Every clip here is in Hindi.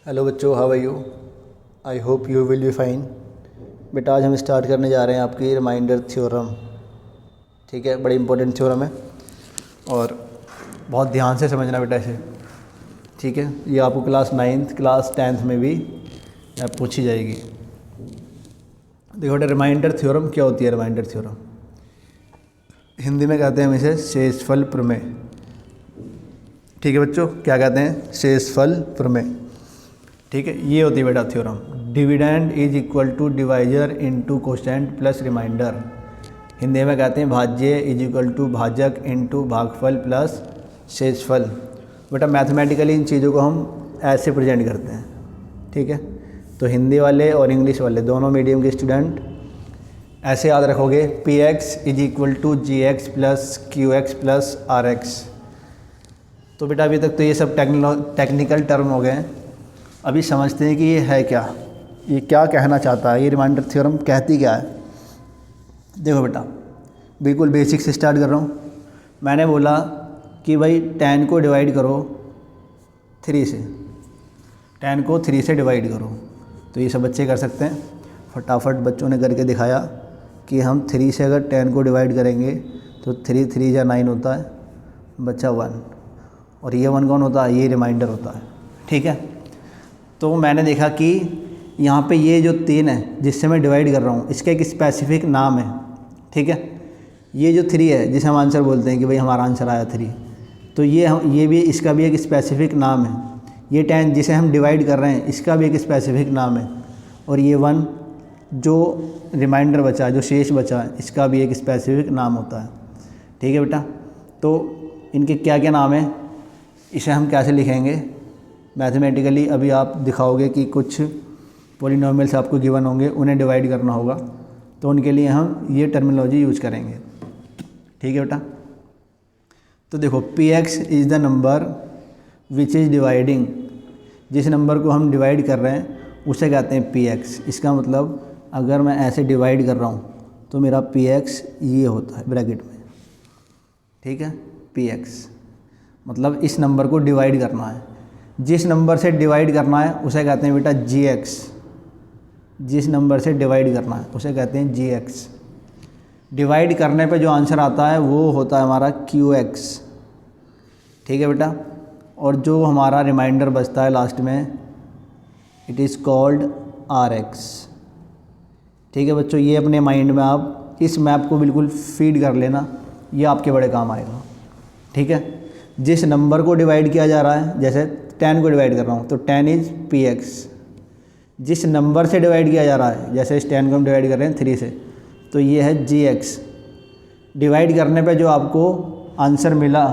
हेलो बच्चों, how are you? I hope you will be fine. बेटा आज हम स्टार्ट करने जा रहे हैं आपकी रिमाइंडर थ्योरम। ठीक है, बड़ी इंपॉर्टेंट थ्योरम है और बहुत ध्यान से समझना बेटा इसे। ठीक है, ये आपको क्लास 9th क्लास 10th में भी पूछी जाएगी। देखो बेटा, रिमाइंडर थ्योरम क्या होती है? रिमाइंडर थ्योरम हिंदी में कहते हैं हम इसे शेषफल प्रमेय। ठीक है बच्चों, क्या कहते हैं? शेषफल प्रमेय। ठीक है, ये होती है बेटा theorem. Dividend is equal to divisor into quotient plus remainder. Hindi में कहते हैं भाज्य इज इक्वल टू भाजक इनटू भागफल प्लस शेषफल। बेटा मैथमेटिकली इन चीज़ों को हम ऐसे प्रेजेंट करते हैं। ठीक है, तो हिंदी वाले और इंग्लिश वाले दोनों मीडियम के स्टूडेंट ऐसे याद रखोगे, P X is equal to G X plus Q X plus R X. तो बेटा अभी तक तो ये सब टेक्निकल टर्म हो गए हैं। अभी समझते हैं कि ये है क्या, ये क्या कहना चाहता है, ये रिमाइंडर थ्योरम कहती क्या है। देखो बेटा, बिल्कुल बेसिक से स्टार्ट कर रहा हूँ। मैंने बोला कि भाई 10 को डिवाइड करो 3 से, 10 को 3 से डिवाइड करो। तो ये सब बच्चे कर सकते हैं। फटाफट बच्चों ने करके दिखाया कि हम 3 से अगर 10 को डिवाइड करेंगे तो 3 3 या 9 होता है, बच्चा 1। और ये 1 कौन होता है? ये रिमाइंडर होता है। ठीक है, तो मैंने देखा कि यहाँ पे ये जो 3 है जिससे मैं डिवाइड कर रहा हूँ, इसका एक स्पेसिफिक नाम है। ठीक है, ये जो 3 है जिसे हम आंसर बोलते हैं कि भाई हमारा आंसर आया 3, तो ये भी, इसका भी एक स्पेसिफिक नाम है। ये 10 जिसे हम डिवाइड कर रहे हैं, इसका भी एक स्पेसिफिक नाम है। और ये 1 जो रिमाइंडर बचा है, जो शेष बचा है, इसका भी एक स्पेसिफिक नाम होता है। ठीक है बेटा, तो इनके क्या क्या नाम है, इसे हम कैसे लिखेंगे मैथमेटिकली? अभी आप दिखाओगे कि कुछ पॉलिनोमियल्स आपको गिवन होंगे, उन्हें डिवाइड करना होगा, तो उनके लिए हम ये टर्मिनोलॉजी यूज करेंगे। ठीक है बेटा, तो देखो P X is the number which is dividing. जिस नंबर को हम डिवाइड कर रहे हैं उसे कहते हैं पी एक्स। इसका मतलब अगर मैं ऐसे डिवाइड कर रहा हूँ तो मेरा पी एक्स ये होता है ब्रैकेट में। ठीक है, पी एक्स मतलब इस नंबर को डिवाइड करना है। जिस नंबर से डिवाइड करना है उसे कहते हैं बेटा जी एक्स। जिस नंबर से डिवाइड करना है उसे कहते हैं जी एक्स। डिवाइड करने पे जो आंसर आता है वो होता है हमारा क्यू एक्स। ठीक है बेटा, और जो हमारा रिमाइंडर बचता है लास्ट में, it is called R X. ठीक है बच्चों, ये अपने माइंड में आप इस मैप को बिल्कुल फीड कर लेना, ये आपके बड़े काम आएगा। ठीक है, जिस नंबर को डिवाइड किया जा रहा है, जैसे 10 को डिवाइड कर रहा हूँ तो 10 इज़ पी एक्स। जिस नंबर से डिवाइड किया जा रहा है, जैसे इस 10 को हम डिवाइड कर रहे हैं 3 से, तो ये है जी एक्स। डिवाइड करने पे जो आपको आंसर मिला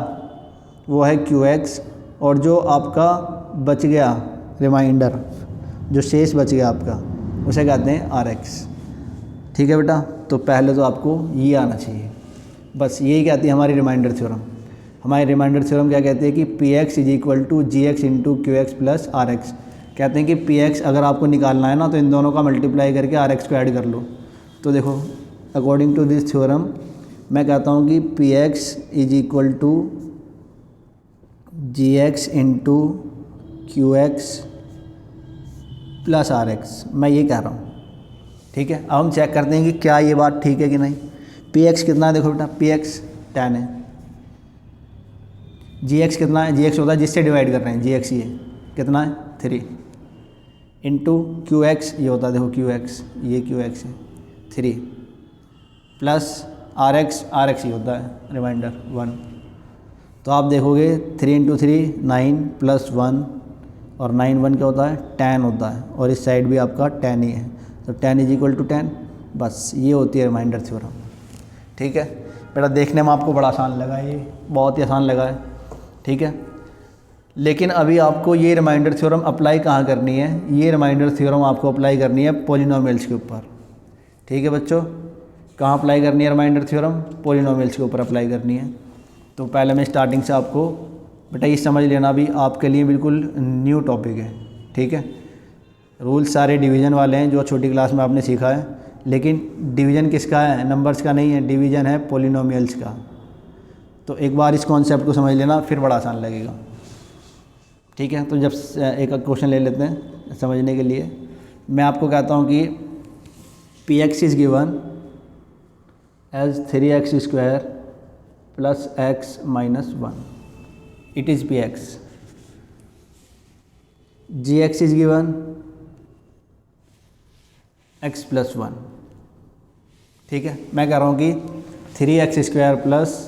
वो है क्यू एक्स, और जो आपका बच गया रिमाइंडर, जो शेष बच गया आपका, उसे कहते हैं आर एक्स। ठीक है बेटा, तो पहले तो आपको ये आना चाहिए। बस यही कहती है हमारी रिमाइंडर थ्योरम। हमारी रिमाइंडर थ्योरम क्या कहती है कि P X is equal to G X into Q X plus R X. कहते हैं कि पी एक्स अगर आपको निकालना है ना, तो इन दोनों का मल्टीप्लाई करके आर एक्स को ऐड कर लो। तो देखो, अकॉर्डिंग टू दिस थ्योरम मैं कहता हूँ कि P X is equal to G X into Q X plus R X. मैं ये कह रहा हूँ। ठीक है, अब हम चेक करते हैं कि क्या ये बात ठीक है कि नहीं। पी एक्स कितना है? देखो बेटा, पी एक्स 10 है। जी एक्स कितना है? जी एक्स होता है जिससे डिवाइड कर रहे हैं, जी एक्स ये कितना है? 3 इंटू क्यू एक्स, ये होता है देखो क्यू एक्स, ये क्यू एक्स है 3, प्लस आर एक्स ये होता है रिमाइंडर 1। तो आप देखोगे 3 इंटू 3 9 प्लस 1, और 9 1 क्या होता है? 10 होता है, और इस साइड भी आपका 10 ही है, तो 10 इज इक्वल टू 10। बस ये होती है रिमाइंडर थ्योरम। ठीक है बेटा, देखने में आपको बड़ा आसान लगा, ये बहुत ही आसान लगा है। ठीक है, लेकिन अभी आपको ये रिमाइंडर थ्योरम अप्लाई कहाँ करनी है? ये रिमाइंडर थ्योरम आपको अप्लाई करनी है पॉलिनोमियल्स के ऊपर। ठीक है बच्चों, कहाँ अप्लाई करनी है रिमाइंडर थ्योरम? पॉलिनोमियल्स के ऊपर अप्लाई करनी है। तो पहले मैं स्टार्टिंग से आपको बेटा ये समझ लेना, भी आपके लिए बिल्कुल न्यू टॉपिक है। ठीक है, रूल्स सारे डिवीज़न वाले हैं जो छोटी क्लास में आपने सीखा है, लेकिन डिवीज़न किसका है? नंबर्स का नहीं है, डिवीज़न है पॉलिनोमियल्स का। तो एक बार इस कॉन्सेप्ट को समझ लेना, फिर बड़ा आसान लगेगा। ठीक है, तो जब एक क्वेश्चन ले लेते हैं समझने के लिए। मैं आपको कहता हूँ कि P X is given as 3x² plus x minus 1, it is P X. G X is given x plus 1। ठीक है, मैं कह रहा हूँ कि 3x² प्लस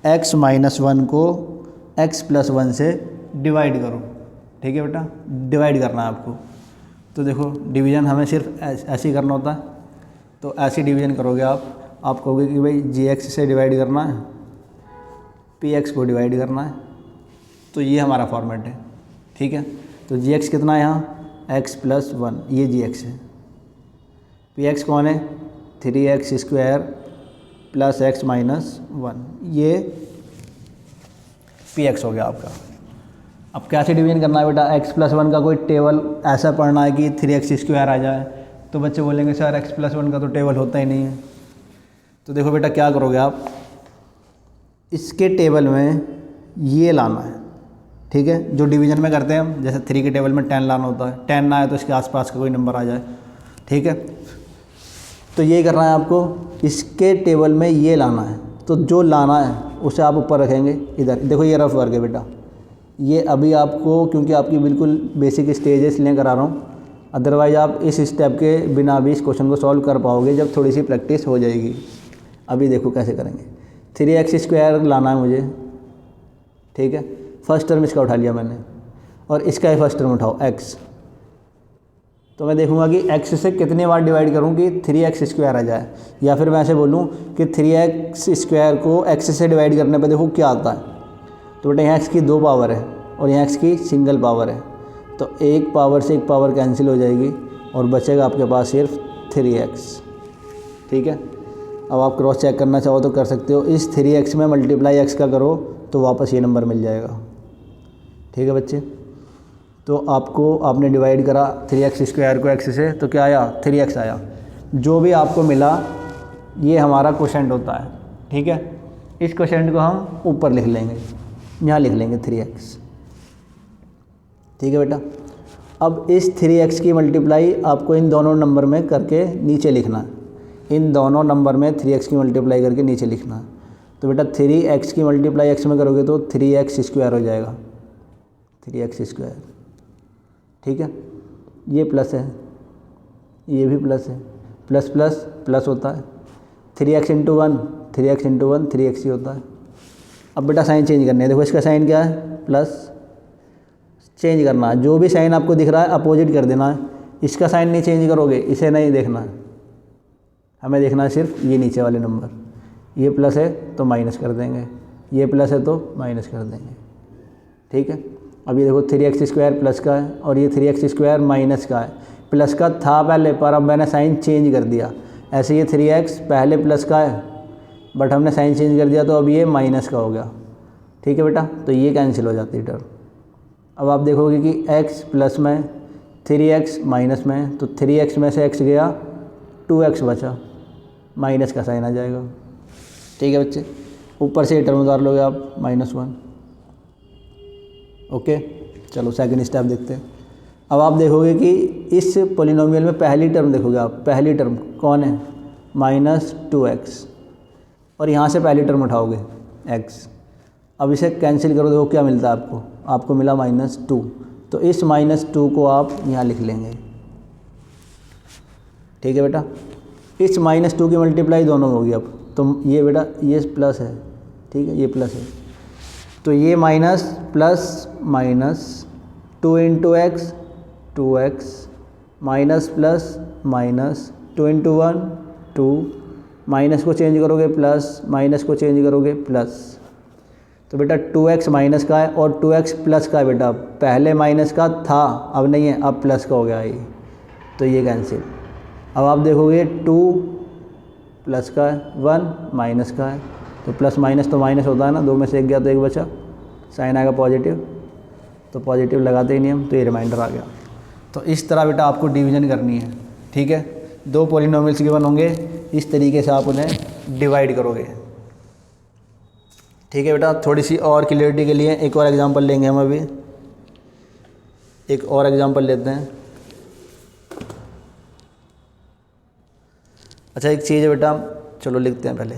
x माइनस 1 को x प्लस 1 से डिवाइड करो। ठीक है बेटा, डिवाइड करना है आपको। तो देखो डिवीज़न हमें सिर्फ ऐसे ही करना होता है, तो ऐसे डिवीज़न करोगे आप कहोगे कि भाई जी एक्स से डिवाइड करना है, पी एक्स को डिवाइड करना है। तो ये हमारा फॉर्मेट है। ठीक है, तो जी एक्स कितना है यहाँ, x प्लस 1, ये जी एक्स है। पी एक्स कौन है, 3x² प्लस x माइनस 1, ये पी एक्स हो गया आपका। अब कैसे डिवीजन करना है बेटा, x प्लस 1 का कोई टेबल ऐसा पढ़ना है कि 3x² आ जाए, तो बच्चे बोलेंगे सर x प्लस 1 का तो टेबल होता ही नहीं है। तो देखो बेटा क्या करोगे आप, इसके टेबल में ये लाना है। ठीक है, जो डिवीज़न में करते हैं हम, जैसे 3 के टेबल में 10 लाना होता है, 10 ना आए तो इसके आसपास का कोई नंबर आ जाए। ठीक है, तो ये करना है आपको, इसके टेबल में ये लाना है। तो जो लाना है उसे आप ऊपर रखेंगे इधर। देखो ये रफ वर्क है बेटा, ये अभी आपको क्योंकि आपकी बिल्कुल बेसिक स्टेज है इसलिए करा रहा हूँ, अदरवाइज़ आप इस स्टेप के बिना भी इस क्वेश्चन को सॉल्व कर पाओगे जब थोड़ी सी प्रैक्टिस हो जाएगी। अभी देखो कैसे करेंगे। 3x² लाना है मुझे। ठीक है, फर्स्ट टर्म इसका उठा लिया मैंने, और इसका ही फर्स्ट टर्म उठाओ x। तो मैं देखूंगा कि x से कितने बार डिवाइड करूं कि 3x² आ जाए, या फिर मैं ऐसे बोलूं कि 3x² को x से डिवाइड करने पे देखो क्या आता है। तो बेटा यहाँ x की 2 पावर है और यहाँ x की सिंगल पावर है, तो एक पावर से एक पावर कैंसिल हो जाएगी और बचेगा आपके पास सिर्फ 3x। ठीक है, अब आप क्रॉस चेक करना चाहो तो कर सकते हो। इस 3x में मल्टीप्लाई x का करो तो वापस ये नंबर मिल जाएगा। ठीक है बच्चे, तो आपने डिवाइड करा 3x² को x से, तो क्या आया, 3x आया। जो भी आपको मिला ये हमारा क्वोशेंट होता है। ठीक है, इस क्वोशेंट को हम ऊपर लिख लेंगे, यहाँ लिख लेंगे 3x। ठीक है बेटा, अब इस 3x की मल्टीप्लाई आपको इन दोनों नंबर में करके नीचे लिखना है। इन दोनों नंबर में 3x की मल्टीप्लाई करके नीचे लिखना है। तो बेटा 3x की मल्टीप्लाई x में करोगे तो 3x² हो जाएगा, 3x²। ठीक है, ये प्लस है, ये भी प्लस है, प्लस प्लस प्लस होता है। 3x इंटू 1 3x ही होता है। अब बेटा साइन चेंज करने है। देखो इसका साइन क्या है, प्लस, चेंज करना है। जो भी साइन आपको दिख रहा है अपोजिट कर देना है। इसका साइन नहीं चेंज करोगे, इसे नहीं देखना है, हमें देखना है सिर्फ ये नीचे वाले नंबर। ये प्लस है तो माइनस कर देंगे, ये प्लस है तो माइनस कर देंगे। ठीक है, अब ये देखो 3x² प्लस का है और ये 3x² माइनस का है। प्लस का था पहले, पर अब मैंने साइन चेंज कर दिया। ऐसे ये 3x पहले प्लस का है बट हमने साइन चेंज कर दिया तो अब ये माइनस का हो गया। ठीक है बेटा, तो ये कैंसिल हो जाती है टर्म। अब आप देखोगे कि x प्लस में, 3x माइनस में, तो 3x में से x गया, 2x बचा, माइनस का साइन आ जाएगा। ठीक है बच्चे, ऊपर से ये टर्म उतार लोगे आप -1। ओके, चलो सेकंड स्टेप देखते हैं। अब आप देखोगे कि इस पॉलिनोमियल में पहली टर्म देखोगे आप, पहली टर्म कौन है, -2x, और यहाँ से पहली टर्म उठाओगे x। अब इसे कैंसिल करो, देखो क्या मिलता है आपको मिला -2, तो इस -2 को आप यहाँ लिख लेंगे। ठीक है बेटा, इस -2 की मल्टीप्लाई दोनों में होगी। अब तो ये बेटा ये प्लस है, ठीक है, ये प्लस है, तो ये minus plus minus 2 into x 2x, minus plus minus 2 into 1 2, minus को चेंज करोगे प्लस, माइनस को चेंज करोगे प्लस। तो बेटा 2x माइनस का है और 2x प्लस का है। बेटा पहले माइनस का था, अब नहीं है, अब प्लस का हो गया ये, तो ये कैंसिल। अब आप देखोगे 2 प्लस का है, 1 माइनस का है, तो प्लस माइनस तो माइनस होता है ना, 2 में से 1 गया तो 1 बचा, साइन आएगा पॉजिटिव, तो पॉजिटिव लगाते ही नहीं हम, तो ये रिमाइंडर आ गया। तो इस तरह बेटा आपको डिवीज़न करनी है। ठीक है, 2 पॉलिनोमियल्स गिवन होंगे, इस तरीके से आप उन्हें डिवाइड करोगे। ठीक है बेटा, थोड़ी सी और क्लियरिटी के लिए एक और एग्जांपल लेंगे हम अभी। एक और एग्जांपल लेते हैं। अच्छा एक चीज़ है बेटा, चलो लिखते हैं पहले।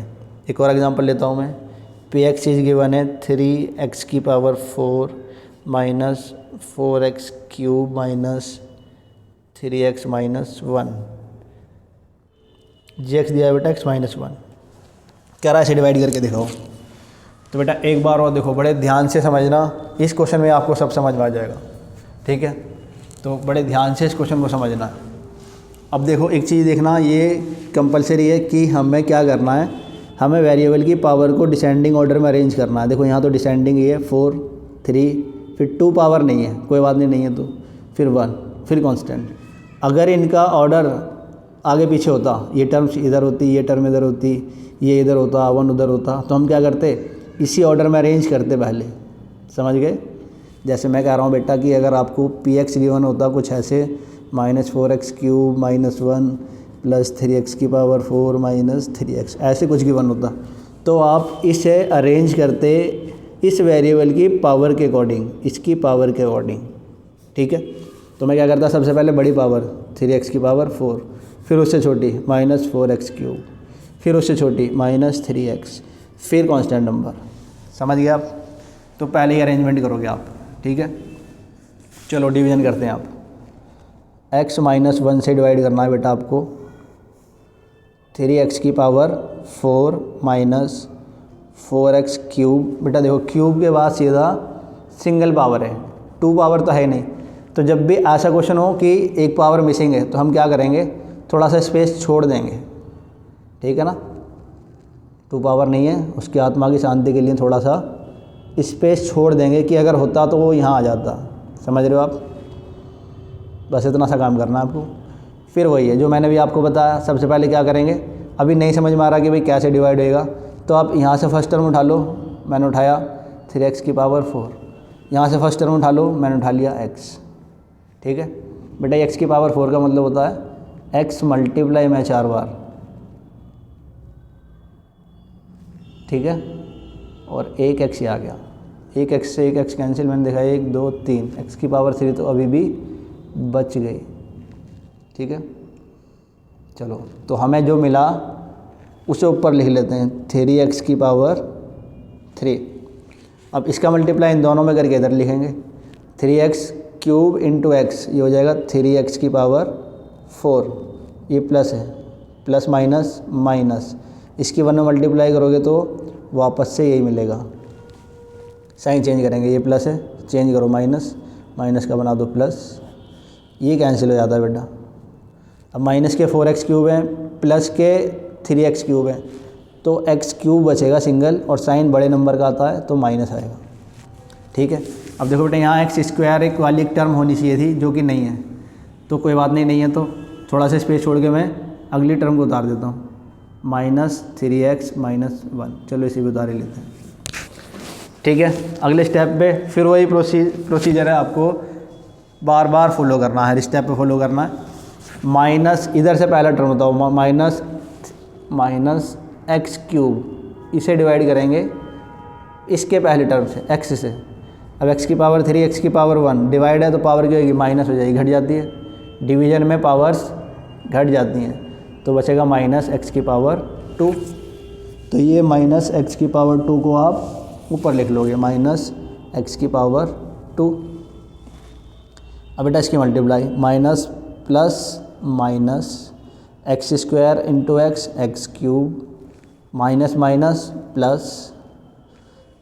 एक और एग्जांपल लेता हूँ मैं। पी एक्स इज गिवन है 3x की power 4 minus 4x cube minus 3x minus 1। जी एक्स दिया है बेटा x माइनस 1, कह रहा है इसे डिवाइड करके दिखाओ। तो बेटा एक बार और देखो, बड़े ध्यान से समझना, इस क्वेश्चन में आपको सब समझ में आ जाएगा, ठीक है। तो बड़े ध्यान से इस क्वेश्चन को समझना। अब देखो एक चीज़ देखना, ये कंपलसरी है कि हमें क्या करना है, हमें वेरिएबल की पावर को डिसेंडिंग ऑर्डर में अरेंज करना है। देखो यहाँ तो डिसेंडिंग ही है 4 3, फिर 2 पावर नहीं है, कोई बात नहीं है, तो फिर 1, फिर कांस्टेंट। अगर इनका ऑर्डर आगे पीछे होता, ये टर्म्स इधर होती, ये टर्म इधर होती, ये इधर होता, 1 उधर होता, तो हम क्या करते, इसी ऑर्डर में अरेंज करते पहले, समझ गए। जैसे मैं कह रहा हूँ बेटा कि अगर आपको पी एक्स गिवन होता कुछ ऐसे -4x cube minus 1 plus 3x की पावर 4 माइनस 3x, ऐसे कुछ गिवन होता, तो आप इसे अरेंज करते इस वेरिएबल की पावर के अकॉर्डिंग, इसकी पावर के अकॉर्डिंग, ठीक है। तो मैं क्या करता, सबसे पहले बड़ी पावर 3x की पावर 4, फिर उससे छोटी -4x क्यूब, फिर उससे छोटी -3x, फिर कांस्टेंट नंबर, समझ गए आप। तो पहले ही अरेंजमेंट करोगे आप, ठीक है। चलो डिवीज़न करते हैं आप। x माइनस 1 से डिवाइड करना है बेटा आपको 3x की पावर 4 माइनस 4x क्यूब। बेटा देखो क्यूब के बाद सीधा सिंगल पावर है, 2 पावर तो है नहीं। तो जब भी ऐसा क्वेश्चन हो कि एक पावर मिसिंग है, तो हम क्या करेंगे, थोड़ा सा स्पेस छोड़ देंगे, ठीक है ना। 2 पावर नहीं है, उसकी आत्मा की शांति के लिए थोड़ा सा स्पेस छोड़ देंगे कि अगर होता तो वो यहाँ आ जाता, समझ रहे हो आप। बस इतना सा काम करना है आपको। फिर वही है जो मैंने भी आपको बताया, सबसे पहले क्या करेंगे, अभी नहीं समझ में आ रहा कि भाई कैसे डिवाइड होएगा, तो आप यहाँ से फर्स्ट टर्म उठा लो, मैंने उठाया 3x की पावर 4, यहाँ से फर्स्ट टर्म उठा लो, मैंने उठा लिया x, ठीक है। बेटा x की पावर 4 का मतलब होता है x मल्टीप्लाई में 4 बार, ठीक है। और एक x ही आ गया, एक x से एक x कैंसिल, मैंने देखा 1 2 3, x की पावर 3 तो अभी भी बच गई, ठीक है। चलो तो हमें जो मिला उसे ऊपर लिख लेते हैं 3x की पावर 3। अब इसका मल्टीप्लाई इन दोनों में करके इधर लिखेंगे 3x क्यूब इंटू x, ये हो जाएगा 3x की पावर 4, ये प्लस है, प्लस माइनस माइनस, इसकी 1 में मल्टीप्लाई करोगे तो वापस से यही मिलेगा। साइन चेंज करेंगे, ये प्लस है, चेंज करो माइनस, माइनस का बना दो प्लस, ये कैंसिल हो जाता है बेटा। अब माइनस के 4x क्यूब हैं, प्लस के 3x क्यूब है, तो x क्यूब बचेगा सिंगल, और साइन बड़े नंबर का आता है तो माइनस आएगा, ठीक है। अब देखो बेटा यहाँ x स्क्वायर एक वाली एक टर्म होनी चाहिए थी, जो कि नहीं है, तो कोई बात नहीं है, तो थोड़ा सा स्पेस छोड़ के मैं अगली टर्म को उतार देता हूँ, -3x माइनस 1, चलो इसी को उतार ही लेते हैं, ठीक है। अगले स्टेप पे फिर वही प्रोसीजर है, आपको बार बार फॉलो करना है, स्टेप पे फॉलो करना है। माइनस इधर से पहला टर्म बताओ, माइनस एक्स क्यूब, इसे डिवाइड करेंगे इसके पहले टर्म से, x से। अब x की पावर 3, x की पावर 1, डिवाइड है तो पावर क्या होगी, माइनस हो जाएगी, घट जाती है, डिवीजन में पावर्स घट जाती हैं, तो बचेगा -x की पावर 2। तो ये -x की पावर 2 को आप ऊपर लिख लोगे, -x की पावर 2। अब बेटा इसकी multiply, minus plus minus x square into x cube, minus minus plus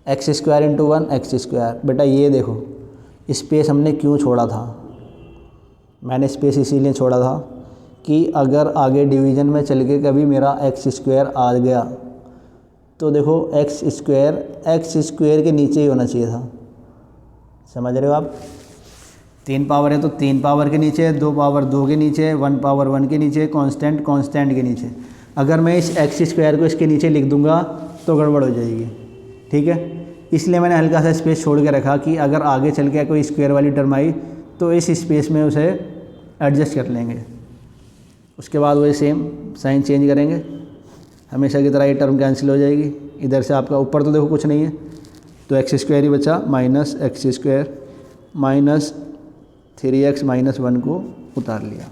x square into 1 x square. बेटा ये देखो स्पेस हमने क्यों छोड़ा था, मैंने स्पेस इसीलिए छोड़ा था कि अगर आगे डिवीज़न में चल के कभी मेरा एक्स स्क्वायर आ गया तो देखो एक्स स्क्वायर के नीचे ही होना चाहिए था, समझ रहे हो आप। 3 पावर है तो 3 पावर के नीचे, 2 पावर 2 के नीचे, 1 पावर 1 के नीचे, कांस्टेंट के नीचे। अगर मैं इस एक्स स्क्वायर को इसके नीचे लिख दूंगा तो गड़बड़ हो जाएगी, ठीक है। इसलिए मैंने हल्का सा स्पेस छोड़ के रखा कि अगर आगे चल के कोई स्क्वायर वाली टर्म आई तो इस स्पेस में उसे एडजस्ट कर लेंगे। उसके बाद वही सेम साइन चेंज करेंगे, हमेशा की तरह ये टर्म कैंसिल हो जाएगी। इधर से आपका ऊपर तो देखो कुछ नहीं है तो एक्स स्क्वायर ही बचा, minus x square minus 3x minus 1 को उतार लिया।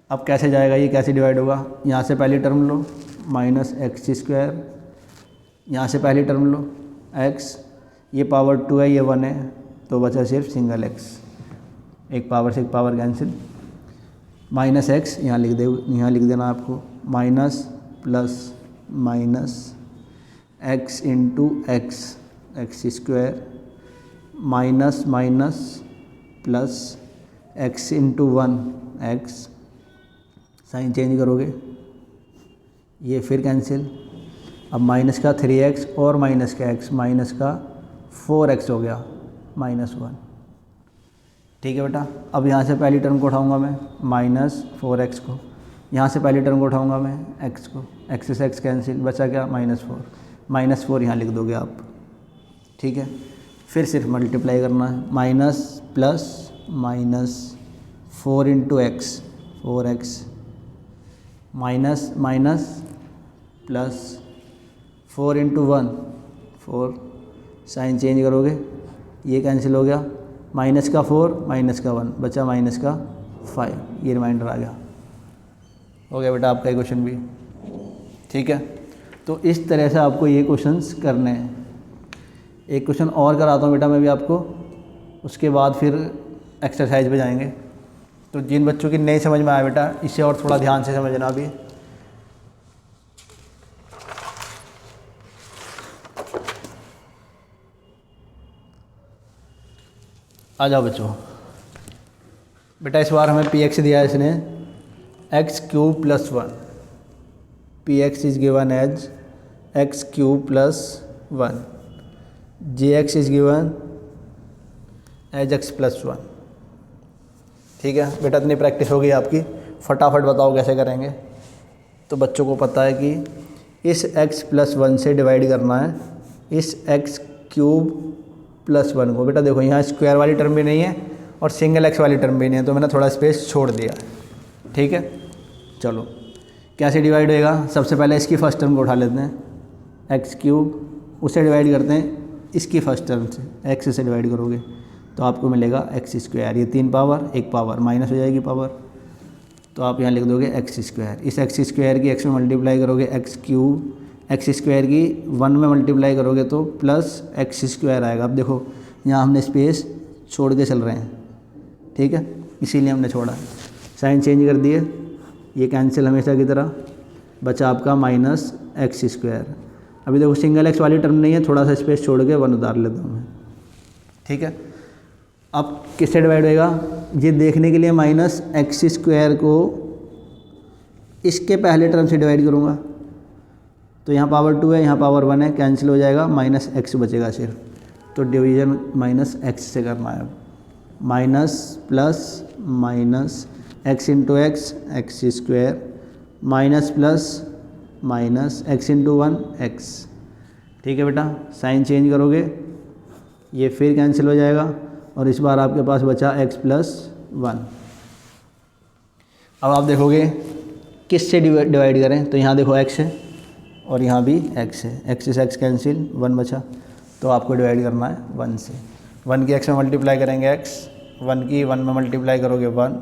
अब कैसे जाएगा, ये कैसे डिवाइड होगा, यहाँ से पहली टर्म लो माइनस एक्स स्क्वायर, यहाँ से पहली टर्म लो x, ये पावर 2 है, ये 1 है, तो बचा सिर्फ सिंगल x, एक पावर से एक पावर कैंसिल, माइनस एक्स यहाँ लिख देना आपको, minus plus minus X into X, X square, minus minus plus X into 1 X, sign change करोगे ये फिर कैंसिल, अब माइनस का 3x और माइनस का x, माइनस का 4x हो गया माइनस 1। ठीक है बेटा, अब यहाँ से पहली टर्म को उठाऊंगा मैं माइनस 4x को, यहाँ से पहली टर्म को उठाऊंगा मैं x को, x से x कैंसिल, बचा क्या माइनस 4 यहाँ लिख दोगे आप। ठीक है, फिर सिर्फ मल्टीप्लाई करना है, minus plus minus 4 into X, 4x, minus minus plus 4 into 1 4, sign change करोगे ये कैंसिल हो गया, माइनस का 4 माइनस का 1, बचा माइनस का 5, ये रिमाइंडर आ गया। हो गया बेटा आपका ये क्वेश्चन भी। ठीक है, तो इस तरह से आपको ये क्वेश्चंस करने हैं। एक क्वेश्चन और कराता हूँ बेटा मैं भी आपको, उसके बाद फिर एक्सरसाइज पे जाएंगे। तो जिन बच्चों की नहीं समझ में आया बेटा, इसे और थोड़ा ध्यान से समझना भी। आ जाओ बच्चों, बेटा इस बार हमें px दिया है इसने X cube plus 1, px is given as X cube plus 1, jx is given as X plus 1। ठीक है बेटा, इतनी प्रैक्टिस हो गई आपकी, फटाफट बताओ कैसे करेंगे। तो बच्चों को पता है कि इस x प्लस 1 से डिवाइड करना है इस x क्यूब प्लस 1 को। बेटा देखो यहाँ स्क्वायर वाली टर्म भी नहीं है और सिंगल x वाली टर्म भी नहीं है, तो मैंने थोड़ा स्पेस छोड़ दिया। ठीक है, चलो कैसे डिवाइड होएगा, सबसे पहले इसकी फर्स्ट टर्म को उठा लेते हैं, एक्स क्यूब, उसे डिवाइड करते हैं इसकी फर्स्ट टर्म से, एक्स से डिवाइड करोगे तो आपको मिलेगा एक्स स्क्वायर, ये 3 पावर, एक पावर माइनस हो जाएगी पावर, तो आप यहाँ लिख दोगे एक्स स्क्वायर। इस एक्स स्क्वायर की एक्स में मल्टीप्लाई करोगे एक्स क्यूब, एक्स स्क्वायर की 1 में मल्टीप्लाई करोगे तो प्लस एक्स स्क्वायर आएगा। अब देखो यहाँ हमने स्पेस छोड़ के चल रहे हैं, ठीक है, इसीलिए हमने छोड़ा, साइन चेंज कर दिए, ये कैंसिल हमेशा की तरह, बचा आपका माइनस एक्स स्क्वायर। अभी देखो सिंगल एक्स वाली टर्म नहीं है, थोड़ा सा स्पेस छोड़ के 1 उतार लेता हूँ मैं। ठीक है, अब किससे डिवाइड होएगा, ये देखने के लिए माइनस एक्स स्क्वायर को इसके पहले टर्म से डिवाइड करूँगा, तो यहाँ पावर 2 है, यहाँ पावर 1 है, कैंसिल हो जाएगा, माइनस एक्स बचेगा सिर्फ, तो डिवीज़न माइनस एक्स से करना है। Minus plus minus X into X, X square, minus plus minus X into 1 x. ठीक है बेटा, साइन चेंज करोगे ये फिर कैंसिल हो जाएगा और इस बार आपके पास बचा x प्लस 1। अब आप देखोगे किस से डिवाइड करें, तो यहाँ देखो x है और यहाँ भी x है, x से x कैंसिल, 1 बचा, तो आपको डिवाइड करना है 1 से। 1 की x में मल्टीप्लाई करेंगे x, 1 की 1 में मल्टीप्लाई करोगे 1,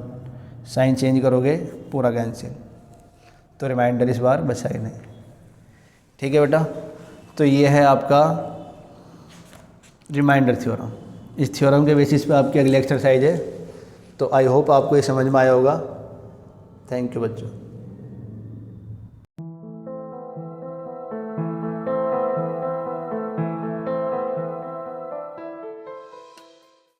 साइन चेंज करोगे पूरा कैंसिल, तो रिमाइंडर इस बार बचा ही नहीं। ठीक है बेटा, तो ये है आपका रिमाइंडर थ्योरम। इस थ्योरम के बेसिस पे आपकी अगली एक्सरसाइज है। तो आई होप आपको ये समझ में आया होगा। थैंक यू बच्चों।